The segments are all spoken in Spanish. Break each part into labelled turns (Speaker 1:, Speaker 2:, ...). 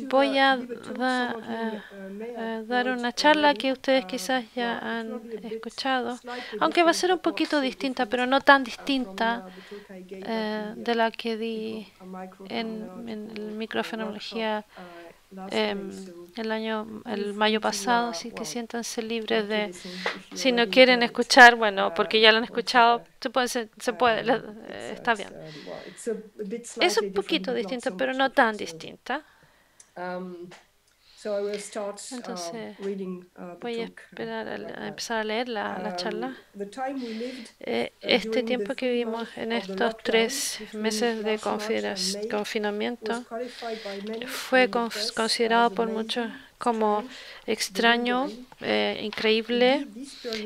Speaker 1: Voy a dar una charla que ustedes quizás ya han escuchado, aunque va a ser un poquito distinta, pero no tan distinta de la que di en el microfenología el mayo pasado, así que siéntanse libres de, si no quieren escuchar, bueno, porque ya lo han escuchado, está bien. Es un poquito distinta, pero no tan distinta. Entonces, voy a esperar a empezar a leer la charla. Este tiempo que vivimos en estos 3 meses de confinamiento fue considerado por muchos como extraño, increíble.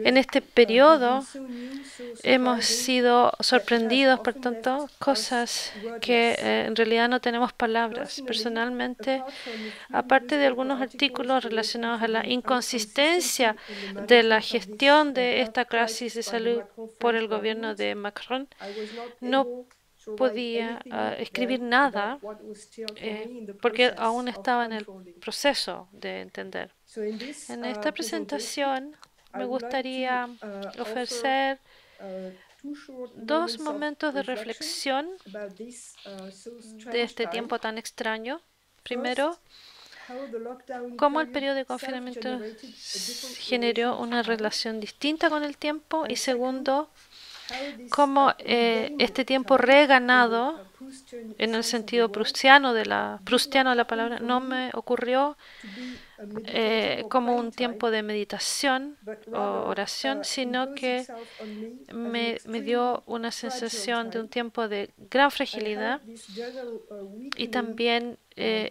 Speaker 1: En este periodo hemos sido sorprendidos por tantas cosas que en realidad no tenemos palabras. Personalmente, aparte de algunos artículos relacionados a la inconsistencia de la gestión de esta crisis de salud por el gobierno de Macron, no podía escribir nada porque aún estaba en el proceso de entender. En esta presentación me gustaría ofrecer 2 momentos de reflexión de este tiempo tan extraño. Primero, cómo el periodo de confinamiento generó una relación distinta con el tiempo, y segundo, cómo este tiempo reganado, en el sentido prustiano de la palabra, no me ocurrió como un tiempo de meditación o oración, sino que me dio una sensación de un tiempo de gran fragilidad, y también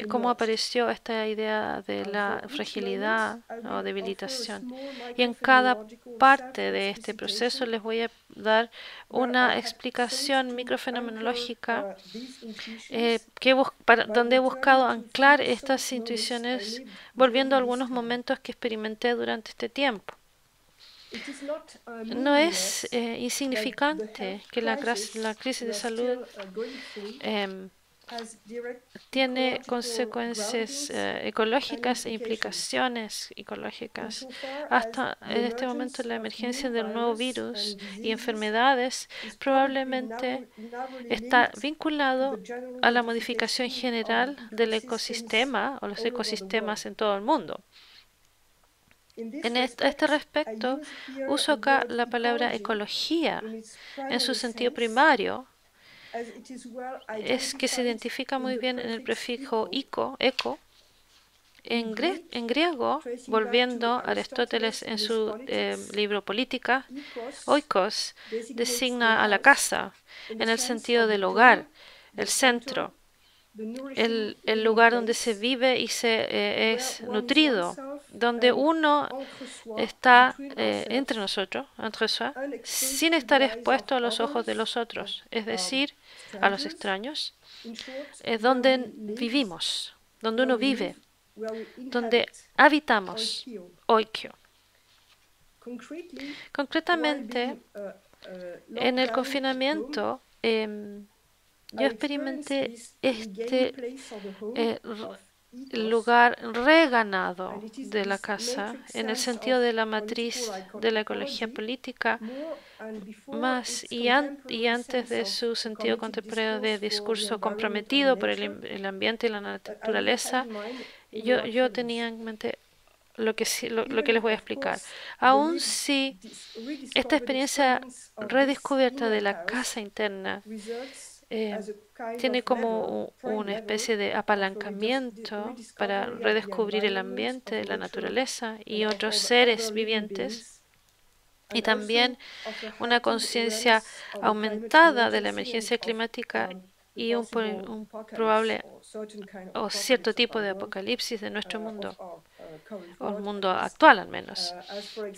Speaker 1: cómo apareció esta idea de la fragilidad o debilitación. Y en cada parte de este proceso les voy a dar una explicación microfenomenológica donde he buscado anclar estas intuiciones volviendo a algunos momentos que experimenté durante este tiempo. No es insignificante que la crisis de salud tiene consecuencias ecológicas e implicaciones ecológicas. Hasta en este momento, la emergencia del nuevo virus y enfermedades probablemente está vinculado a la modificación general del ecosistema o los ecosistemas en todo el mundo. A este respecto, uso acá la palabra ecología en su sentido primario, es que se identifica muy bien en el prefijo eco. En griego, volviendo a Aristóteles en su libro Política, oikos designa a la casa en el sentido del hogar, el centro, el lugar donde se vive y se es nutrido, donde uno está entre nosotros, entre soi, sin estar expuesto a los ojos de los otros, es decir, a los extraños, es donde vivimos, donde uno vive, donde habitamos, oikio. Concretamente, en el confinamiento, yo experimenté este lugar reganado de la casa en el sentido de la matriz de la ecología política, más y antes de su sentido contemporáneo de discurso comprometido por el ambiente y la naturaleza. Yo tenía en mente lo que les voy a explicar. Aun si esta experiencia redescubierta de la casa interna tiene como una especie de apalancamiento para redescubrir el ambiente, la naturaleza y otros seres vivientes, y también una conciencia aumentada de la emergencia climática y un probable o cierto tipo de apocalipsis de nuestro mundo, o el mundo actual al menos,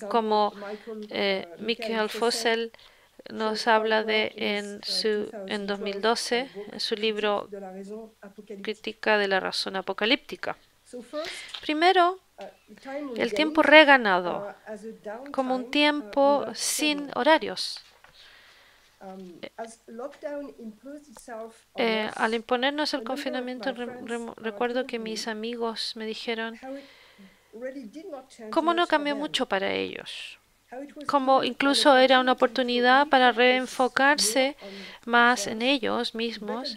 Speaker 1: como Michael Fossel nos habla de en 2012, en su libro Crítica de la Razón Apocalíptica. Primero, el tiempo reganado, como un tiempo sin horarios. Al imponernos el confinamiento, recuerdo que mis amigos me dijeron cómo no cambió mucho para ellos, como incluso era una oportunidad para reenfocarse más en ellos mismos,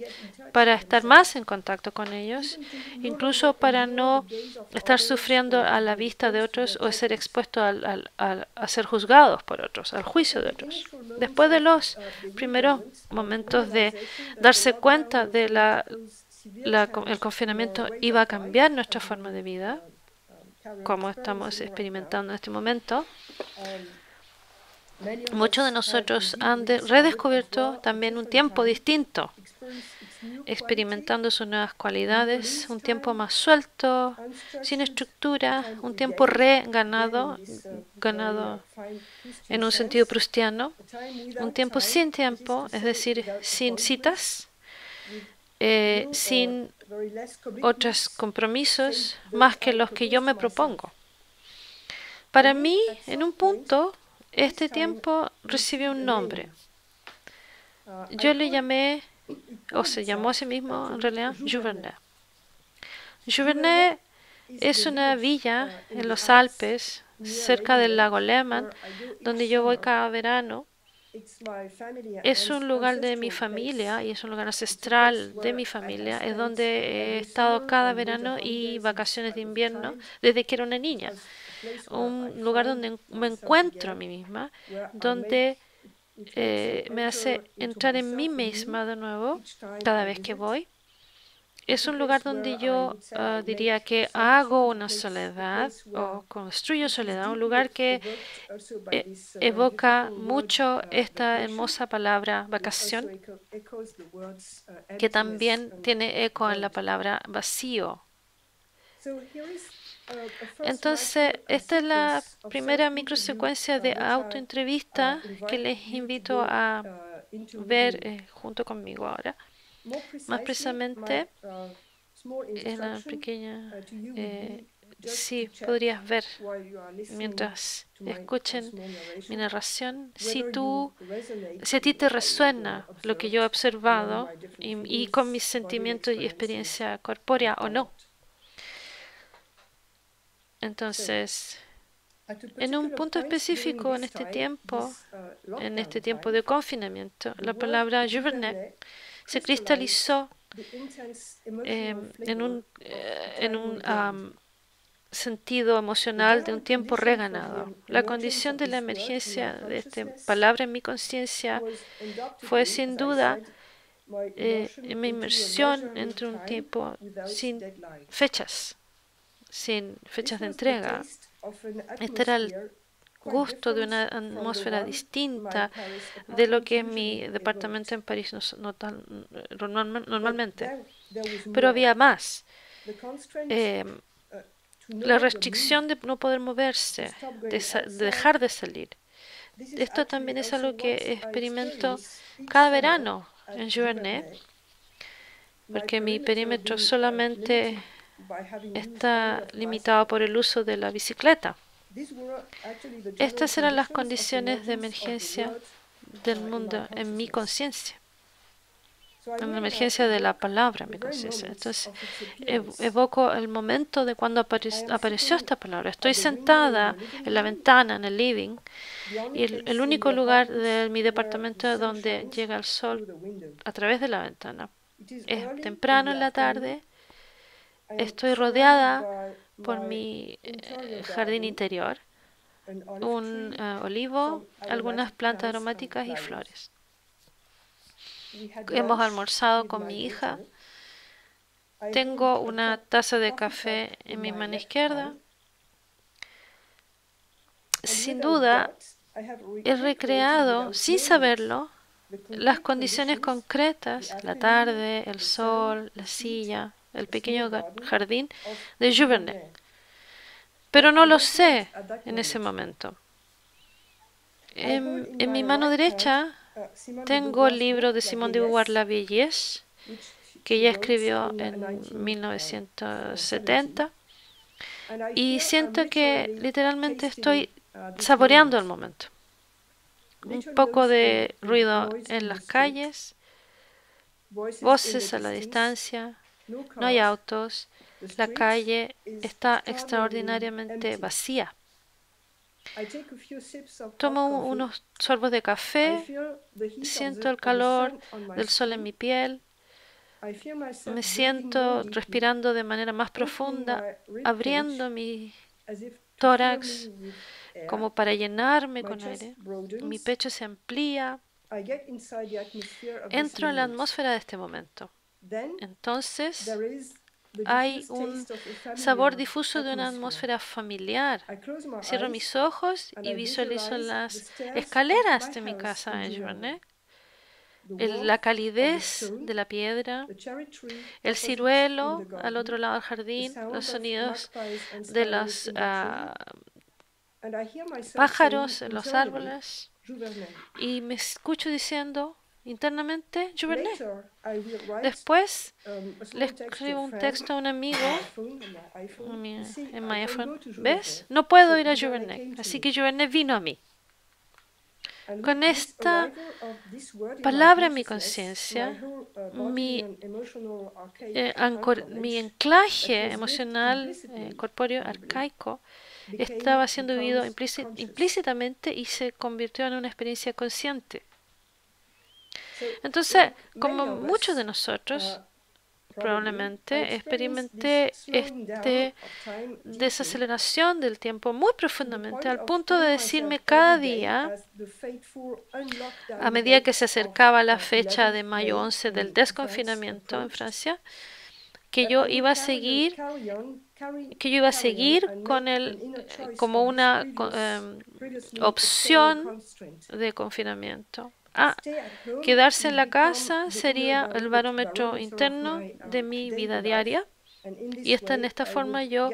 Speaker 1: para estar más en contacto con ellos, incluso para no estar sufriendo a la vista de otros o ser expuesto a ser juzgados por otros, al juicio de otros. Después de los primeros momentos de darse cuenta de el confinamiento iba a cambiar nuestra forma de vida, como estamos experimentando en este momento, muchos de nosotros han redescubierto también un tiempo distinto, experimentando sus nuevas cualidades, un tiempo más suelto, sin estructura, un tiempo ganado en un sentido proustiano, un tiempo sin tiempo, es decir, sin citas, sin otros compromisos más que los que yo me propongo. Para mí, en un punto, este tiempo recibió un nombre. Yo le llamé, o se llamó a sí mismo en realidad, Giverny. Giverny es una villa en los Alpes, cerca del lago Léman, donde yo voy cada verano. Es un lugar de mi familia y es un lugar ancestral de mi familia. Es donde he estado cada verano y vacaciones de invierno desde que era una niña. Un lugar donde me encuentro a mí misma, donde me hace entrar en mí misma de nuevo cada vez que voy. Es un lugar donde yo diría que hago una soledad o construyo soledad, un lugar que evoca mucho esta hermosa palabra vacación, que también tiene eco en la palabra vacío. Entonces, esta es la primera microsecuencia de autoentrevista que les invito a ver junto conmigo ahora. Más precisamente, en la pequeña, sí, podrías ver mientras escuchen mi narración, si a ti te resuena lo que yo he observado y con mis sentimientos y experiencia corpórea o no. Entonces, en un punto específico en este tiempo de confinamiento, la palabra Giverny se cristalizó en un sentido emocional de un tiempo reganado. La condición de la emergencia de esta palabra en mi conciencia fue sin duda mi inmersión entre un tiempo sin fechas de entrega. Este era el gusto de una atmósfera distinta de lo que es mi departamento en París normalmente. Pero había más. La restricción de no poder moverse, de dejar de salir. Esto también es algo que experimento cada verano en Giverny, porque mi perímetro solamente está limitado por el uso de la bicicleta. Estas eran las condiciones de emergencia del mundo en mi conciencia, en la emergencia de la palabra en mi conciencia. Entonces, evoco el momento de cuando apareció esta palabra. Estoy sentada en la ventana, en el living, y el único lugar de mi departamento donde llega el sol a través de la ventana. Es temprano en la tarde. Estoy rodeada por mi jardín interior, un olivo, algunas plantas aromáticas y flores. Hemos almorzado con mi hija. Tengo una taza de café en mi mano izquierda. Sin duda, he recreado, sin saberlo, las condiciones concretas, la tarde, el sol, la silla, el pequeño jardín de Giverny. Pero no lo sé en ese momento. En mi mano derecha tengo el libro de Simone de Beauvoir, La Vieillesse, que ella escribió en 1970. Y siento que literalmente estoy saboreando el momento. un poco de ruido en las calles, voces a la distancia, no hay autos, la calle está extraordinariamente vacía. Tomo unos sorbos de café, siento el calor del sol en mi piel, me siento respirando de manera más profunda, abriendo mi tórax como para llenarme con aire. Mi pecho se amplía. Entro en la atmósfera de este momento. Entonces hay un sabor difuso de una atmósfera familiar. Cierro mis ojos y visualizo las escaleras de mi casa en Giverny, la calidez de la piedra, el ciruelo al otro lado del jardín, los sonidos de los pájaros en los árboles, y me escucho diciendo internamente Giverny. Después le escribo un texto a un amigo en mi iPhone. ¿Ves? No puedo ir a Giverny, así que Giverny vino a mí. Con esta palabra en mi conciencia, mi anclaje emocional, corpóreo, arcaico, estaba siendo vivido implícitamente y se convirtió en una experiencia consciente. Entonces, como muchos de nosotros, probablemente experimenté esta desaceleración del tiempo muy profundamente, al punto de decirme cada día, a medida que se acercaba la fecha de mayo 11 del desconfinamiento en Francia, que yo iba a seguir con como una opción de confinamiento. Quedarse en la casa sería el barómetro interno de mi vida diaria, y en esta forma yo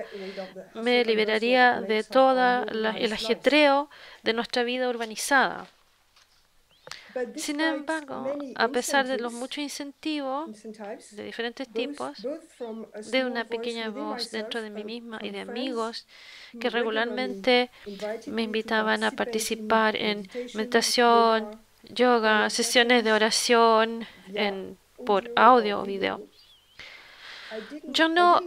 Speaker 1: me liberaría de todo el ajetreo de nuestra vida urbanizada. Sin embargo, a pesar de los muchos incentivos de diferentes tipos, de una pequeña voz dentro de mí misma y de amigos que regularmente me invitaban a participar en meditación, yoga, sesiones de oración por audio o video, yo no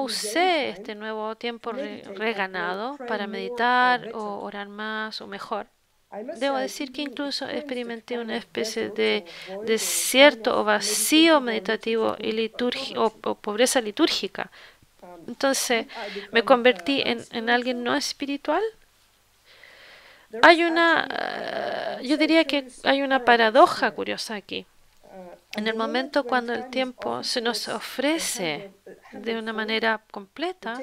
Speaker 1: usé este nuevo tiempo reganado para meditar o orar más o mejor. Debo decir que incluso experimenté una especie de desierto o vacío meditativo y o pobreza litúrgica. Entonces, me convertí en alguien no espiritual. Yo diría que hay una paradoja curiosa aquí. En el momento cuando el tiempo se nos ofrece de una manera completa,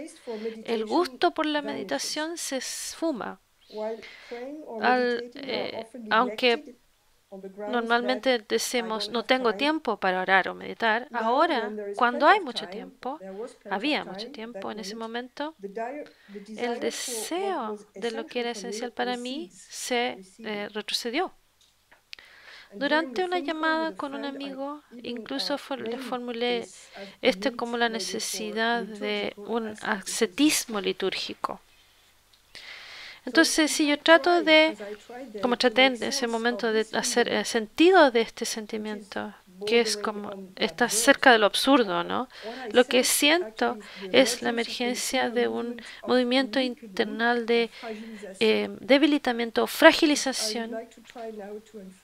Speaker 1: el gusto por la meditación se esfuma. Aunque normalmente decimos no tengo tiempo para orar o meditar, ahora cuando hay mucho tiempo, había mucho tiempo en ese momento, el deseo de lo que era esencial para mí se retrocedió. Durante una llamada con un amigo, incluso le formulé como la necesidad de un ascetismo litúrgico. Entonces, si yo como traté en ese momento de hacer sentido de este sentimiento, que es como está cerca de lo absurdo, ¿no? Lo que siento es la emergencia de un movimiento internal de debilitamiento o fragilización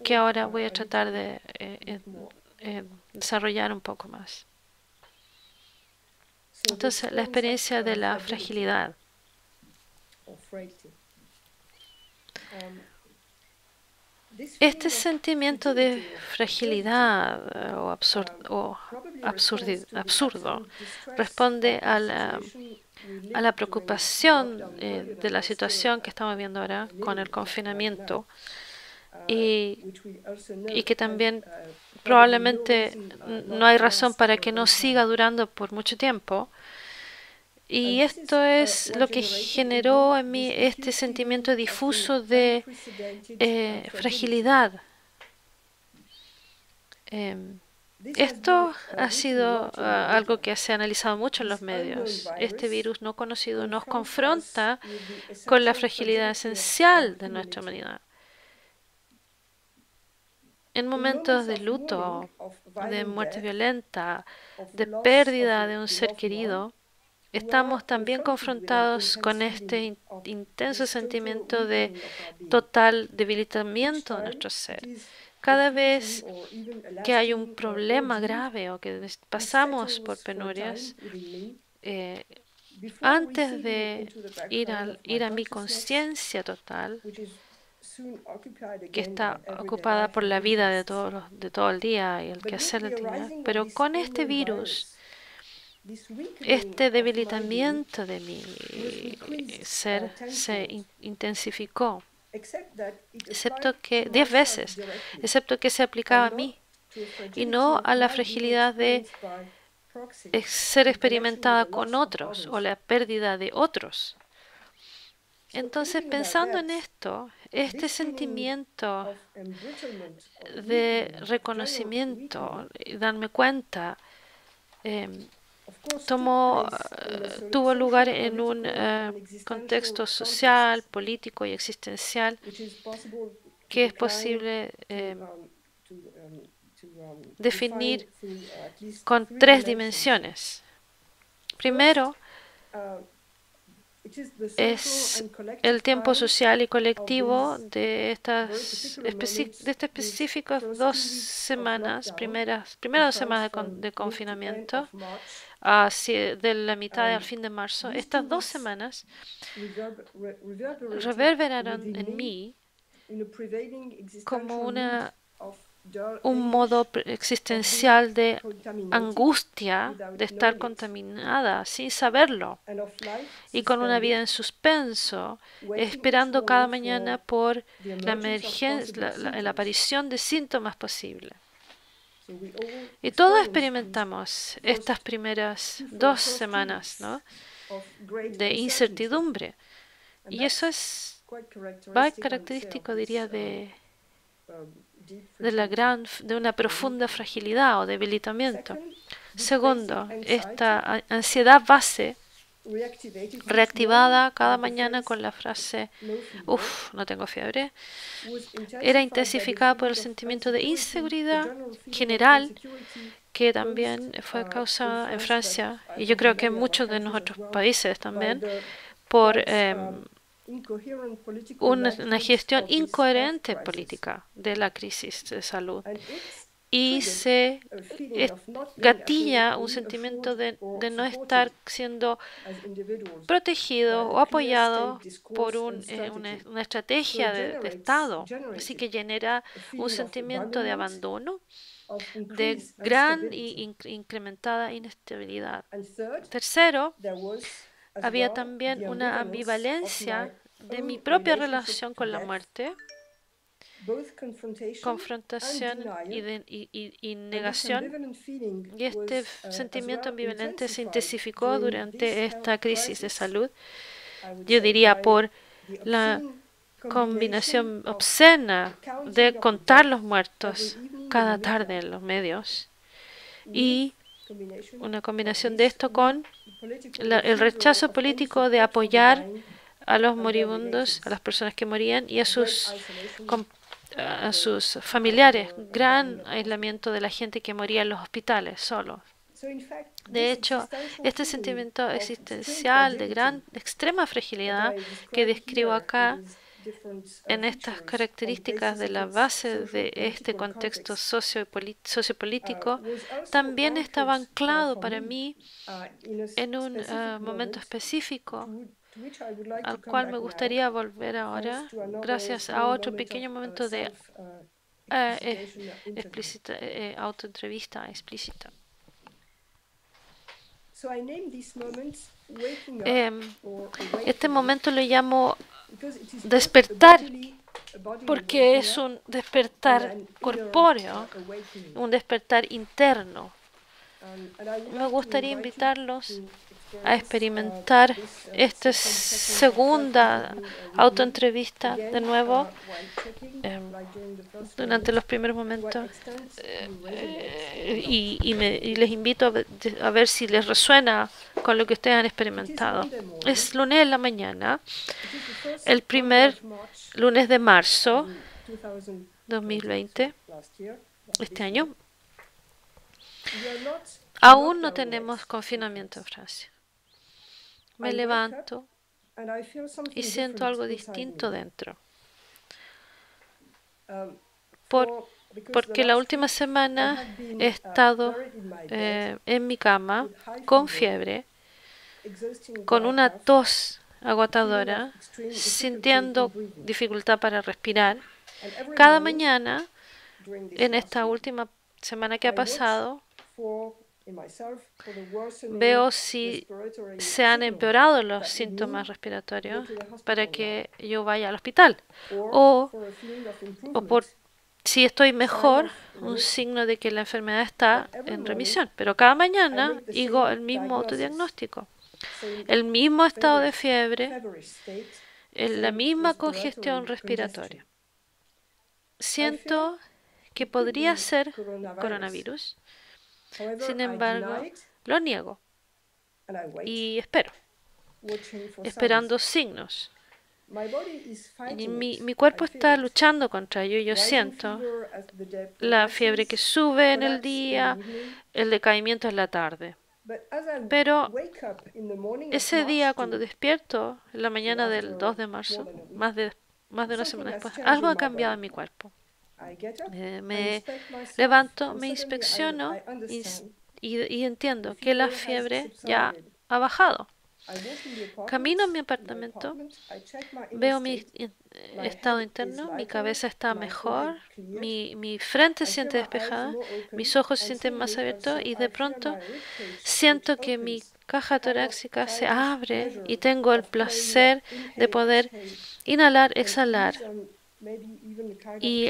Speaker 1: que ahora voy a tratar de desarrollar un poco más. Entonces, la experiencia de la fragilidad. Este sentimiento de fragilidad o absurdo responde a la preocupación de la situación que estamos viendo ahora con el confinamiento y que también probablemente no hay razón para que no siga durando por mucho tiempo. Y esto es lo que generó en mí este sentimiento difuso de fragilidad. Esto ha sido algo que se ha analizado mucho en los medios. Este virus no conocido nos confronta con la fragilidad esencial de nuestra humanidad. En momentos de luto, de muerte violenta, de pérdida de un ser querido, estamos también confrontados con este intenso sentimiento de total debilitamiento de nuestro ser. Cada vez que hay un problema grave o que pasamos por penurias, antes de ir a mi conciencia total, que está ocupada por la vida de todo el día y el quehacer del día, pero con este virus, este debilitamiento de mi ser se intensificó, excepto que 10 veces, excepto que se aplicaba a mí y no a la fragilidad de ser experimentada con otros o la pérdida de otros. Entonces, pensando en esto, este sentimiento de reconocimiento, darme cuenta, tuvo lugar en un contexto social, político y existencial que es posible definir con 3 dimensiones. Primero, es el tiempo social y colectivo de estas específicas 2 semanas, primeras 2 semanas de confinamiento, de la mitad al fin de marzo. Estas 2 semanas reverberaron en mí como un modo existencial de angustia de estar contaminada sin saberlo y con una vida en suspenso, esperando cada mañana por la aparición de síntomas posibles. Y todos experimentamos estas primeras 2 semanas, ¿no?, de incertidumbre. Y eso es característico, diría, de una profunda fragilidad o debilitamiento. Segundo, esta ansiedad base reactivada cada mañana con la frase "Uf, no tengo fiebre", era intensificada por el sentimiento de inseguridad general que también fue causada en Francia y yo creo que en muchos de nuestros países también por una gestión incoherente política de la crisis de salud. Y se gatilla un sentimiento de no estar siendo protegido o apoyado por una estrategia de Estado. Así que genera un sentimiento de abandono, de gran y incrementada inestabilidad. Tercero, había también una ambivalencia de mi propia relación con la muerte, confrontación y negación, y este sentimiento ambivalente se intensificó durante esta crisis de salud, yo diría por la combinación obscena de contar los muertos cada tarde en los medios y una combinación de esto con el rechazo político de apoyar a los moribundos, a las personas que morían y a sus familiares, gran aislamiento de la gente que moría en los hospitales solos. De hecho, este sentimiento existencial de extrema fragilidad que describo acá en estas características de la base de este contexto sociopolítico también estaba anclado para mí en un momento específico al cual me gustaría volver ahora, gracias a otro pequeño momento de autoentrevista explícita. Este momento lo llamo despertar, porque es un despertar corpóreo, un despertar interno. Me gustaría invitarlos a experimentar esta segunda autoentrevista de nuevo durante los primeros momentos y les invito a ver si les resuena con lo que ustedes han experimentado. Es lunes en la mañana, el primer lunes de marzo 2020, este año. Aún no tenemos confinamiento en Francia. Me levanto y siento algo distinto dentro. Porque la última semana he estado en mi cama con fiebre, con una tos agotadora, sintiendo dificultad para respirar. Cada mañana, en esta última semana que ha pasado, veo si se han empeorado los síntomas respiratorios para que yo vaya al hospital. O por si estoy mejor, un signo de que la enfermedad está en remisión. Pero cada mañana digo el mismo autodiagnóstico. El mismo estado de fiebre, la misma congestión respiratoria. Siento que podría ser coronavirus. Sin embargo, lo niego y espero, esperando signos. Y mi cuerpo está luchando contra ello. Yo siento la fiebre que sube en el día, el decaimiento en la tarde. Pero ese día, cuando despierto, en la mañana del 2 de marzo, más de una semana después, algo ha cambiado en mi cuerpo. Me levanto, me inspecciono y entiendo que la fiebre ya ha bajado. Camino a mi apartamento, veo mi estado interno, mi cabeza está mejor, mi frente se siente despejada, mis ojos se sienten más abiertos y de pronto siento que mi caja torácica se abre y tengo el placer de poder inhalar, exhalar y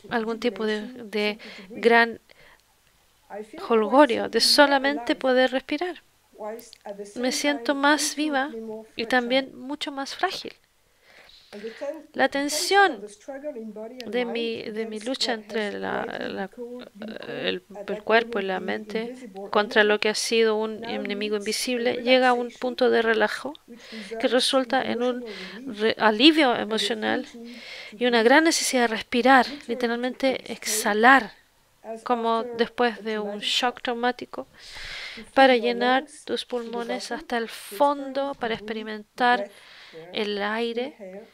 Speaker 1: algún tipo de gran jolgorio de solamente poder respirar. Me siento más viva y también mucho más frágil. La tensión de mi lucha entre el cuerpo y la mente contra lo que ha sido un enemigo invisible llega a un punto de relajo que resulta en un alivio emocional y una gran necesidad de respirar, literalmente exhalar, como después de un shock traumático, para llenar tus pulmones hasta el fondo, para experimentar el aire,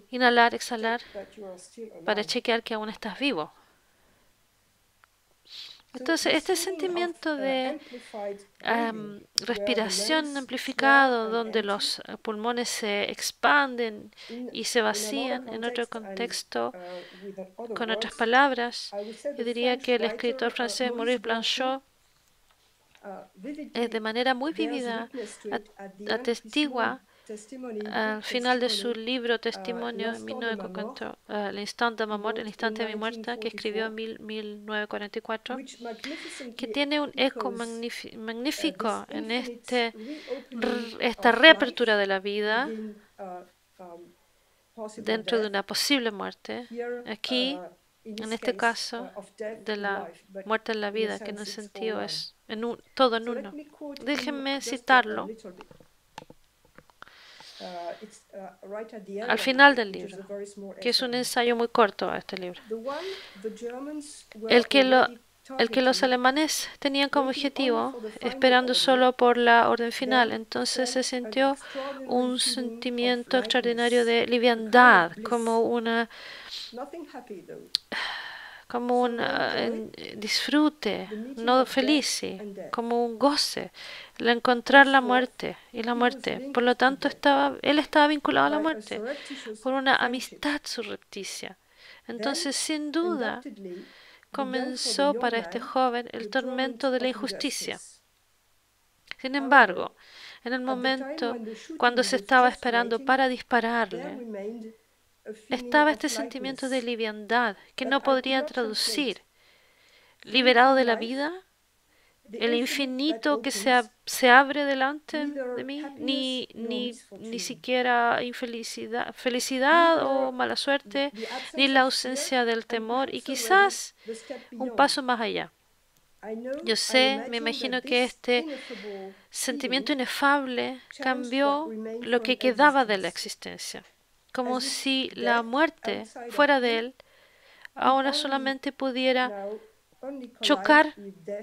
Speaker 1: inhalar, exhalar, para chequear que aún estás vivo. Entonces, este sentimiento de respiración amplificado, donde los pulmones se expanden y se vacían, en otro contexto, con otras palabras, yo diría que el escritor francés Maurice Blanchot de manera muy vívida atestigua al final de su libro Testimonio en 1944, El instante de mi muerte, el instante de mi muerte, que escribió en 1944, que tiene un eco magnífico en esta reapertura de la vida dentro de una posible muerte. Aquí, en este caso, de la muerte en la vida, que en un sentido es todo en uno. Déjenme citarlo al final del libro, que es un ensayo muy corto a este libro. El que los alemanes tenían como objetivo, esperando solo por la orden final, entonces se sintió un sentimiento extraordinario de liviandad, como un disfrute, no feliz, como un goce, el encontrar la muerte y la muerte. Por lo tanto, él estaba vinculado a la muerte por una amistad surrepticia. Entonces, sin duda, comenzó para este joven el tormento de la injusticia. Sin embargo, en el momento cuando se estaba esperando para dispararle, estaba este sentimiento de liviandad que no podría traducir. Liberado de la vida, el infinito que se abre delante de mí, ni siquiera felicidad o mala suerte, ni la ausencia del temor, y quizás un paso más allá. Yo sé, me imagino que este sentimiento inefable cambió lo que quedaba de la existencia, como si la muerte fuera de él ahora solamente pudiera chocar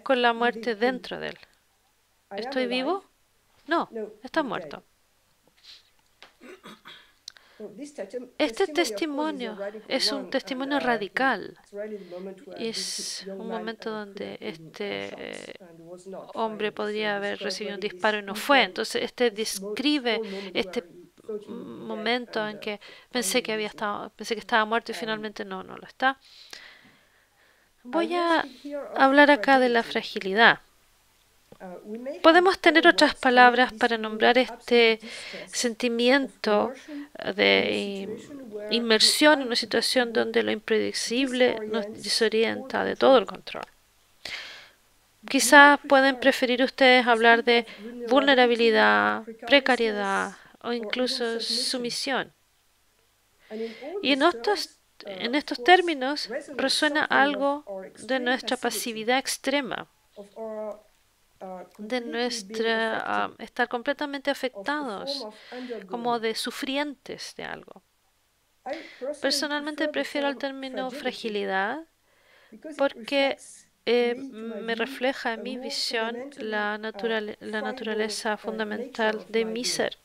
Speaker 1: con la muerte dentro de él. ¿Estoy vivo? No, está muerto. Este testimonio es un testimonio radical. Es un momento donde este hombre podría haber recibido un disparo y no fue. Entonces, este describe este momento en que pensé que estaba muerto y finalmente no lo está. Voy a hablar acá de la fragilidad. Podemos tener otras palabras para nombrar este sentimiento de inmersión en una situación donde lo impredecible nos desorienta de todo el control. Quizás pueden preferir ustedes hablar de vulnerabilidad, precariedad o incluso sumisión. Y en estos términos resuena algo de nuestra pasividad extrema, de nuestra estar completamente afectados, como de sufrientes de algo. Personalmente prefiero el término fragilidad porque me refleja en mi visión la naturaleza fundamental de mi ser.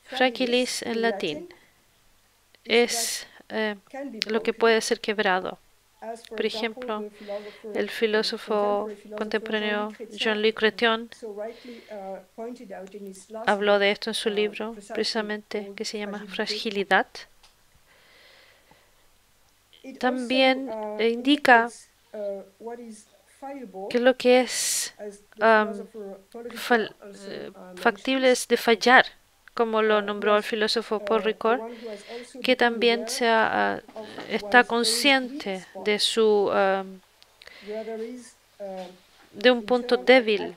Speaker 1: Fragilis en latín es lo que puede ser quebrado. Por ejemplo, el filósofo contemporáneo Jean-Luc Chrétien habló de esto en su libro, precisamente, que se llama Fragilidad. También indica que lo que es factible es de fallar, como lo nombró el filósofo Paul Ricoeur, que también está consciente de de un punto débil,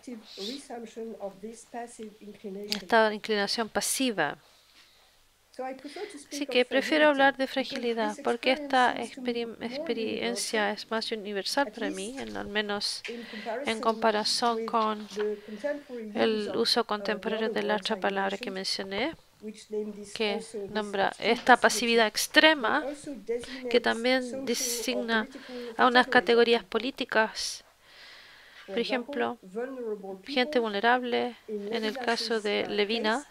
Speaker 1: esta inclinación pasiva. Así que prefiero hablar de fragilidad porque esta experiencia es más universal para mí, al menos en comparación con el uso contemporáneo de la otra palabra que mencioné, que nombra esta pasividad extrema, que también designa a unas categorías políticas. Por ejemplo, gente vulnerable, en el caso de Levinas,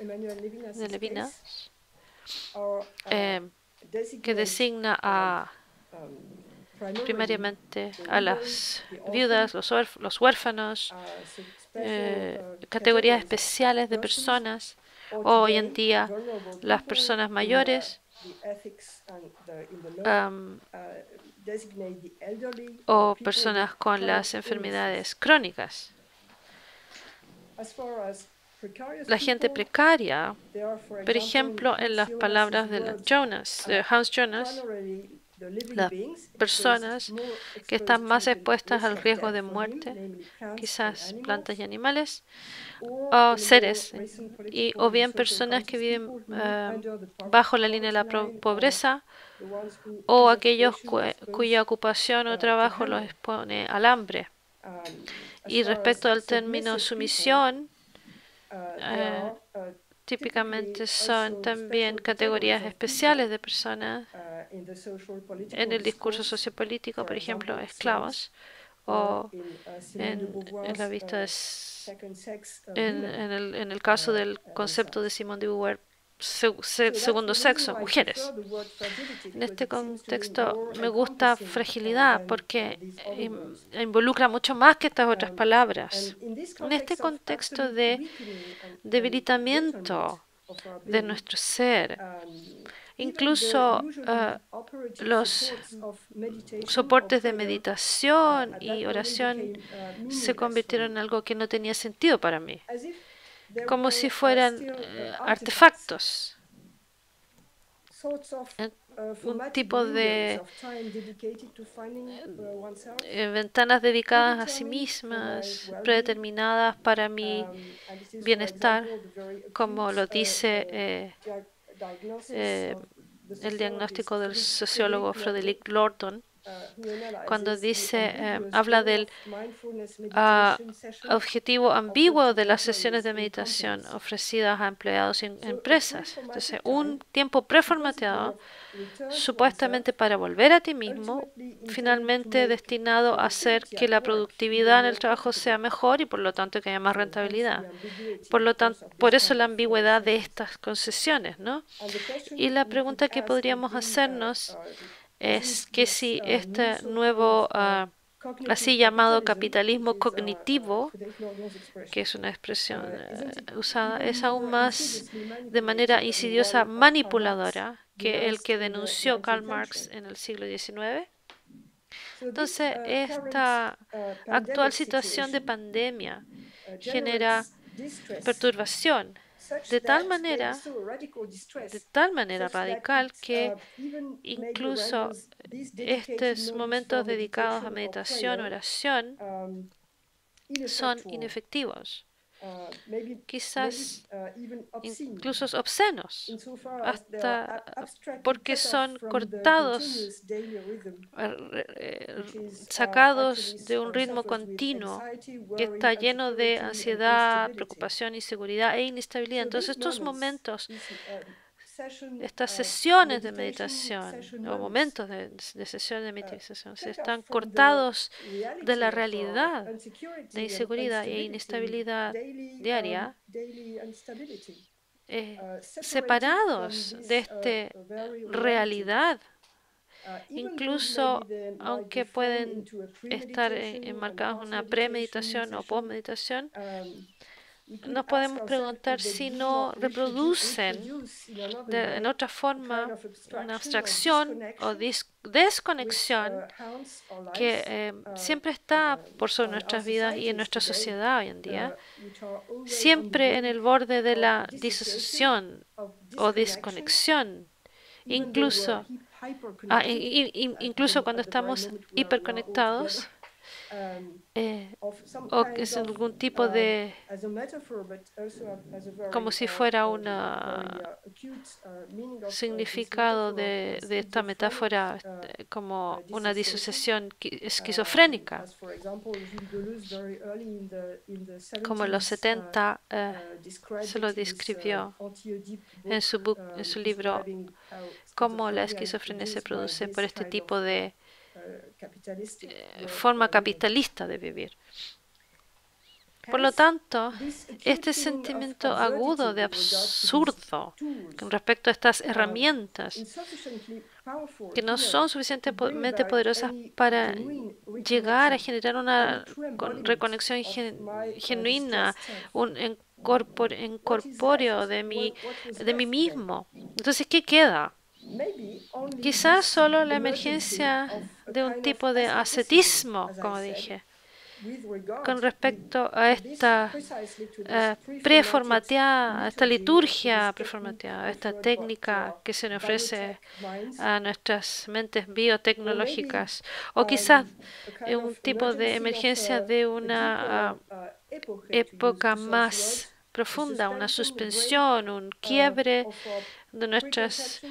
Speaker 1: que designa primariamente a las viudas, los huérfanos, categorías especiales de personas, o hoy en día las personas mayores, o personas con las enfermedades crónicas. La gente precaria, por ejemplo, en las palabras de Hans Jonas, las personas que están más expuestas al riesgo de muerte, quizás plantas y animales, o seres, o bien personas que viven bajo la línea de la pobreza, o aquellos cuya ocupación o trabajo los expone al hambre. Y respecto al término sumisión, típicamente son también categorías especiales de personas en el discurso sociopolítico, por ejemplo, esclavos, o en la vista en el caso del concepto de Simone de Beauvoir, segundo sexo, mujeres. En este contexto me gusta fragilidad porque involucra mucho más que estas otras palabras. En este contexto de debilitamiento de nuestro ser, incluso los soportes de meditación y oración se convirtieron en algo que no tenía sentido para mí, como si fueran artefactos. un tipo de ventanas dedicadas a sí mismas, predeterminadas para mi bienestar, como lo dice el diagnóstico del sociólogo Frederick Lorton, cuando dice, habla del objetivo ambiguo de las sesiones de meditación ofrecidas a empleados y empresas. Entonces, un tiempo preformateado, supuestamente para volver a ti mismo, finalmente destinado a hacer que la productividad en el trabajo sea mejor y por lo tanto que haya más rentabilidad. Por lo tanto, por eso la ambigüedad de estas concesiones, ¿no? Y la pregunta que podríamos hacernos es que si este nuevo así llamado capitalismo cognitivo, que es una expresión usada, es aún más de manera insidiosa manipuladora que el que denunció Karl Marx en el siglo XIX. Entonces, esta actual situación de pandemia genera perturbación de tal manera radical que incluso estos momentos dedicados a meditación, oración, son inefectivos, quizás incluso obscenos, hasta porque son cortados, sacados de un ritmo continuo que está lleno de ansiedad, preocupación, inseguridad e inestabilidad. Entonces estos momentos, estas sesiones de meditación o momentos de sesión de meditación se están cortados de la realidad de inseguridad e inestabilidad diaria, separados de esta realidad, incluso aunque pueden estar enmarcados en una premeditación o postmeditación. Nos podemos preguntar si no reproducen en otra forma una abstracción o desconexión que siempre está por sobre nuestras vidas y en nuestra sociedad hoy en día, siempre en el borde de la disociación o desconexión, incluso, incluso cuando estamos hiperconectados. O que es algún tipo de, como si fuera un significado de esta metáfora, como una disociación esquizofrénica, como en los 70 se lo describió en su libro, cómo la esquizofrenia se produce por este tipo de forma capitalista de vivir. Por lo tanto, este sentimiento agudo de absurdo con respecto a estas herramientas que no son suficientemente poderosas para llegar a generar una reconexión genuina, un incorpóreo de mí mismo. Entonces, ¿qué queda? Quizás solo la emergencia de un tipo de ascetismo, como dije, con respecto a esta preformateada, a esta liturgia preformateada, a esta técnica que se nos ofrece a nuestras mentes biotecnológicas, o quizás un tipo de emergencia de una época más profunda, una suspensión, un quiebre de nuestras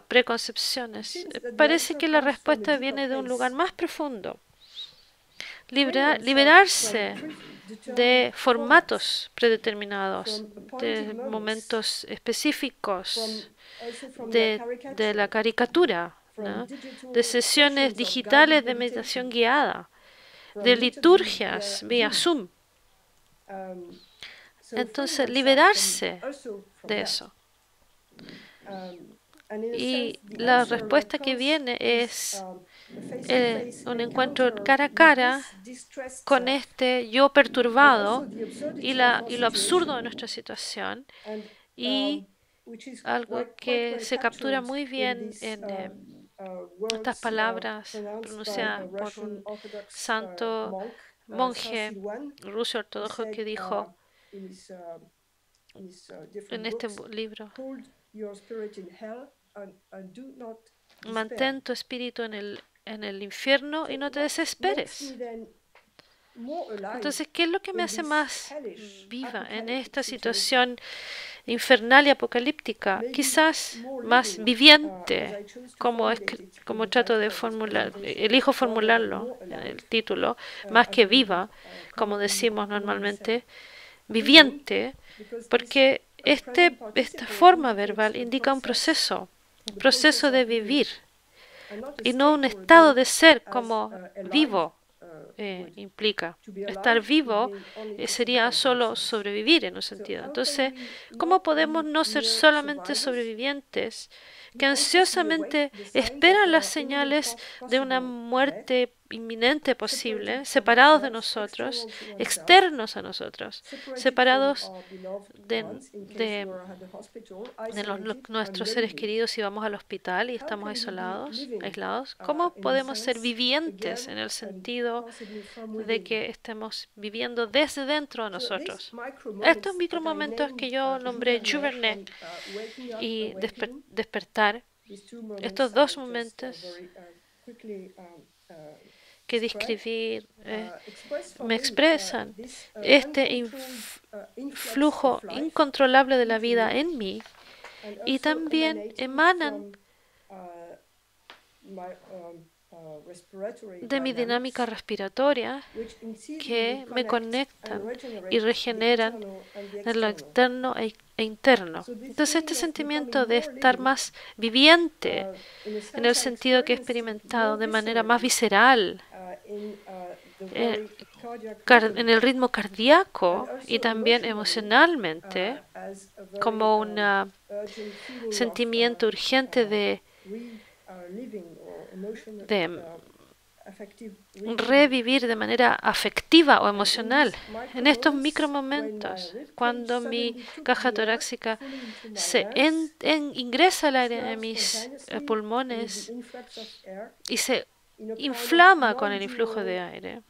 Speaker 1: preconcepciones. Parece que la respuesta viene de un lugar más profundo. Liberarse de formatos predeterminados, de momentos específicos, de la caricatura, ¿no? De sesiones digitales de meditación guiada, de liturgias vía Zoom. Entonces, liberarse de eso. Y la respuesta que viene es un encuentro cara a cara con este yo perturbado y lo absurdo de nuestra situación, y algo que se captura muy bien en estas palabras pronunciadas por un santo monje ruso ortodoxo que dijo en este libro: Mantén tu espíritu en el infierno y no te desesperes. Entonces, ¿qué es lo que me hace más viva en esta situación infernal y apocalíptica? Quizás más viviente, como trato de formular, elijo formularlo en el título, más que viva, como decimos normalmente, viviente, porque esta forma verbal indica un proceso de vivir, y no un estado de ser como vivo implica. Estar vivo sería solo sobrevivir en un sentido. Entonces, ¿cómo podemos no ser solamente sobrevivientes que ansiosamente esperan las señales de una muerte inminente posible, separados de nosotros, externos a nosotros, separados de nuestros seres queridos si vamos al hospital y estamos aislados? ¿Cómo podemos ser vivientes en el sentido de que estemos viviendo desde dentro de nosotros? Estos micromomentos que yo nombré Jouvernay y despertar, estos dos momentos que describí me expresan este flujo incontrolable de la vida en mí, y también emanan de mi dinámica respiratoria, que me conectan y regeneran en lo externo e interno. Entonces, este sentimiento de estar más viviente, en el sentido que he experimentado de manera más visceral, en el ritmo cardíaco y también emocionalmente, como un sentimiento urgente de revivir de manera afectiva o emocional. En estos micromomentos, cuando mi caja torácica ingresa el aire en mis pulmones y se inflama con el influjo de aire,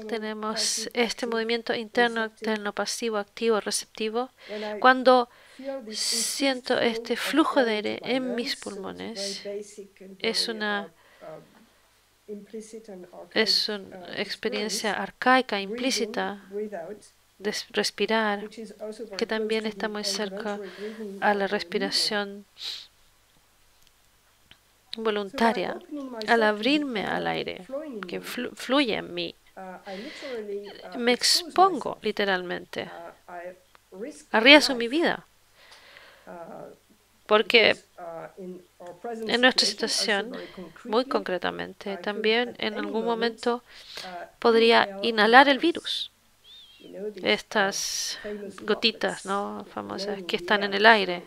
Speaker 1: tenemos este movimiento interno, externo, pasivo, activo, receptivo. Cuando siento este flujo de aire en mis pulmones, es una experiencia arcaica, implícita de respirar, que también está muy cerca a la respiración voluntaria. Al abrirme al aire que fluye en mí, me expongo literalmente, arriesgo mi vida, porque en nuestra situación, muy concretamente, también en algún momento podría inhalar el virus, estas gotitas, ¿no?, famosas que están en el aire.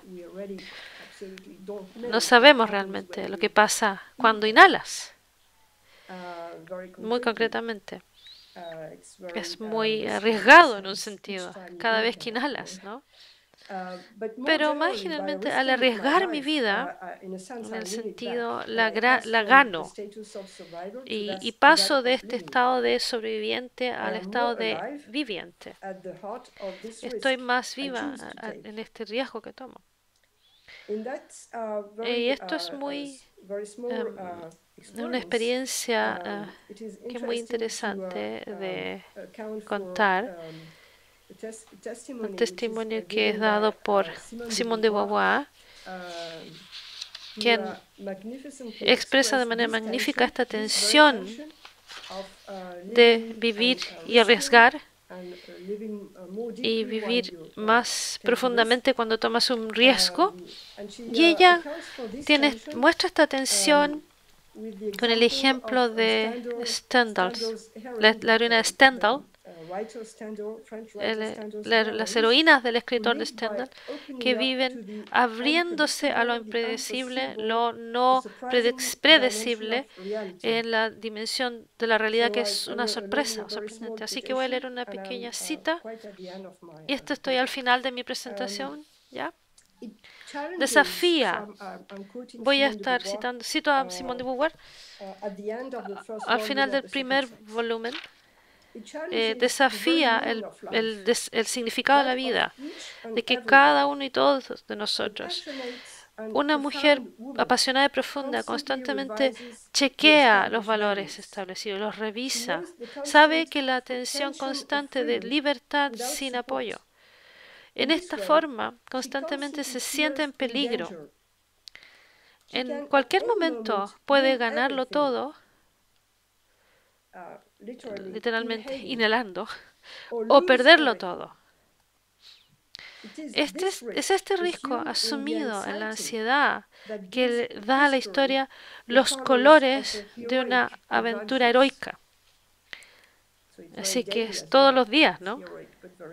Speaker 1: No sabemos realmente lo que pasa cuando inhalas. Muy concretamente, es muy arriesgado en un sentido cada vez que inhalas, ¿no? Pero más generalmente, al arriesgar mi vida, en el sentido, la gano y paso de este estado de sobreviviente al estado de viviente. Estoy más viva en este riesgo que tomo. Y esto es una experiencia que es muy interesante de contar. Un testimonio que es dado por Simone de Beauvoir, quien expresa de manera magnífica esta tensión de vivir y arriesgar, y vivir más profundamente cuando tomas un riesgo. Y ella muestra esta tensión con el ejemplo de Stendhal, la heroína de Stendhal, las heroínas del escritor de Stendhal, que viven abriéndose a lo impredecible, lo no predecible, en la dimensión de la realidad que es una sorpresa, sorprendente. Así que voy a leer una pequeña cita, y esto estoy al final de mi presentación, ¿ya? Desafía, voy a estar cito a Simone de Beauvoir, al final del primer volumen, desafía el significado de la vida, de que cada uno y todos de nosotros una mujer apasionada y profunda constantemente chequea los valores establecidos, los revisa, sabe que la tensión constante de libertad sin apoyo. En esta forma, constantemente se siente en peligro. En cualquier momento puede ganarlo todo, literalmente inhalando, o perderlo todo. Es este riesgo asumido en la ansiedad que le da a la historia los colores de una aventura heroica. Así que es todos los días, ¿no?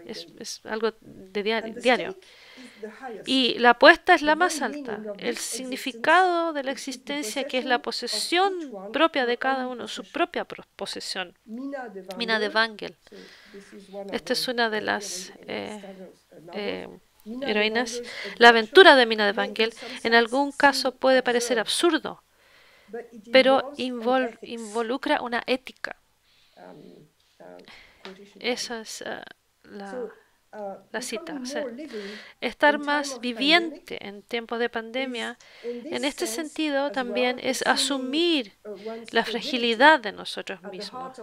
Speaker 1: Es algo de diario. Y la apuesta es la más alta. El significado de la existencia, que es la posesión propia de cada uno, su propia posesión. Mina de Wangel. Esta es una de las heroínas. La aventura de Mina de Wangel en algún caso puede parecer absurdo, pero involucra una ética. Esa es la cita. O sea, estar más viviente en tiempos de pandemia, en este sentido también es asumir la fragilidad de nosotros mismos,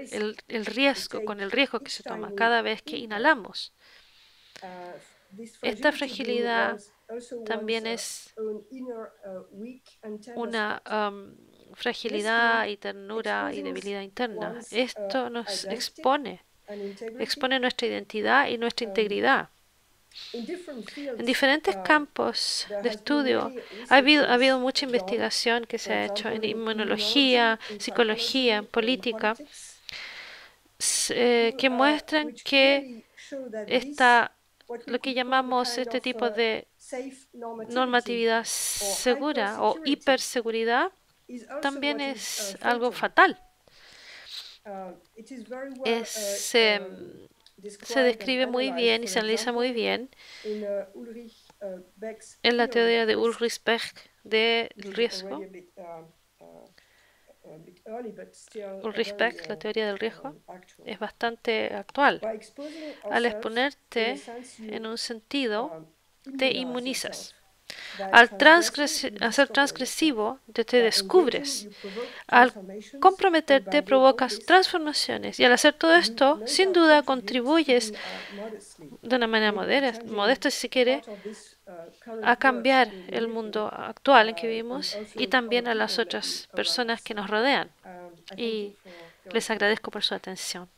Speaker 1: el riesgo, con el riesgo que se toma cada vez que inhalamos. Esta fragilidad también es una fragilidad y ternura y debilidad interna. Esto nos expone nuestra identidad y nuestra integridad. En diferentes campos de estudio ha habido mucha investigación que se ha hecho en inmunología, psicología, política, que muestran que lo que llamamos este tipo de normatividad segura o hiperseguridad también es algo fatal. Se describe muy bien y se analiza muy bien en la teoría de Ulrich Beck del riesgo. Ulrich Beck, la teoría del riesgo, es bastante actual. Al exponerte en un sentido, te inmunizas. Al ser transgresivo, te descubres. Al comprometerte, provocas transformaciones. Y al hacer todo esto, sin duda, contribuyes de una manera modesta, si se quiere, a cambiar el mundo actual en que vivimos y también a las otras personas que nos rodean. Y les agradezco por su atención.